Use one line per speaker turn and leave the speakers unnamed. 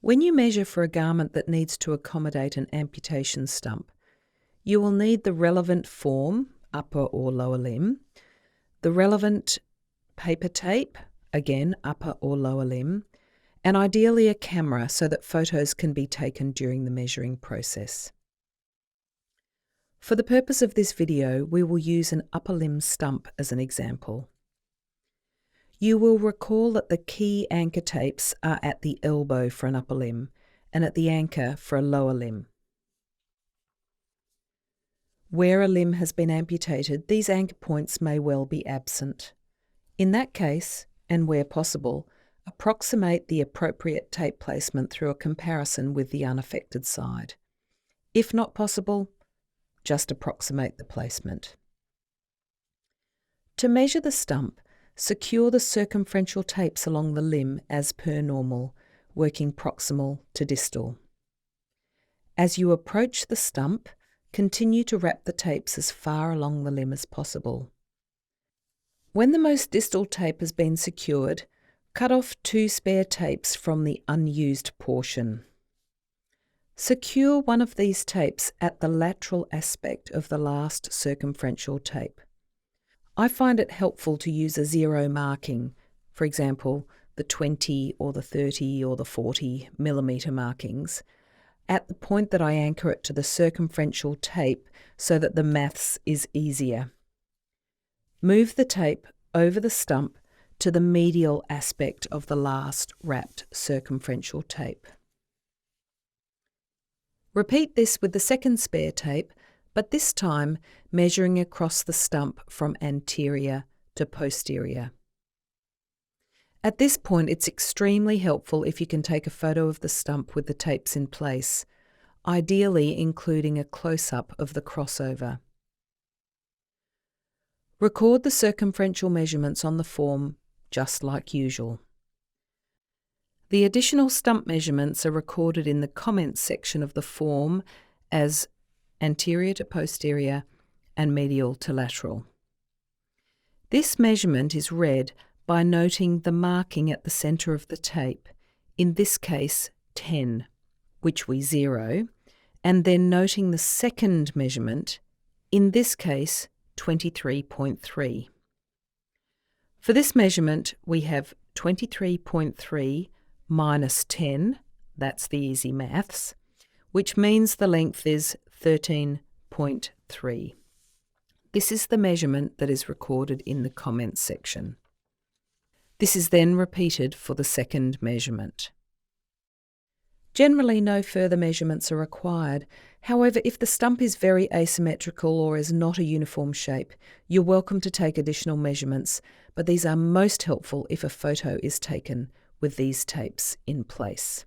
When you measure for a garment that needs to accommodate an amputation stump, you will need the relevant form, upper or lower limb, the relevant paper tape, again upper or lower limb, and ideally a camera so that photos can be taken during the measuring process. For the purpose of this video, we will use an upper limb stump as an example. You will recall that the key anchor tapes are at the elbow for an upper limb and at the anchor for a lower limb. Where a limb has been amputated, these anchor points may well be absent. In that case, and where possible, approximate the appropriate tape placement through a comparison with the unaffected side. If not possible, just approximate the placement. To measure the stump, secure the circumferential tapes along the limb as per normal, working proximal to distal. As you approach the stump, continue to wrap the tapes as far along the limb as possible. When the most distal tape has been secured, cut off 2 spare tapes from the unused portion. Secure one of these tapes at the lateral aspect of the last circumferential tape. I find it helpful to use a 0 marking, for example, the 20 or the 30 or the 40 millimetre markings, at the point that I anchor it to the circumferential tape so that the maths is easier. Move the tape over the stump to the medial aspect of the last wrapped circumferential tape. Repeat this with the second spare tape, but this time measuring across the stump from anterior to posterior. At this point, it's extremely helpful if you can take a photo of the stump with the tapes in place, ideally including a close-up of the crossover. Record the circumferential measurements on the form just like usual. The additional stump measurements are recorded in the comments section of the form as anterior to posterior and medial to lateral. This measurement is read by noting the marking at the centre of the tape, in this case 10, which we 0, and then noting the second measurement, in this case 23.3. For this measurement, we have 23.3 minus 10, that's the easy maths, which means the length is 13.3. This is the measurement that is recorded in the comments section. This is then repeated for the second measurement. Generally, no further measurements are required. However, if the stump is very asymmetrical or is not a uniform shape, you're welcome to take additional measurements, but these are most helpful if a photo is taken with these tapes in place.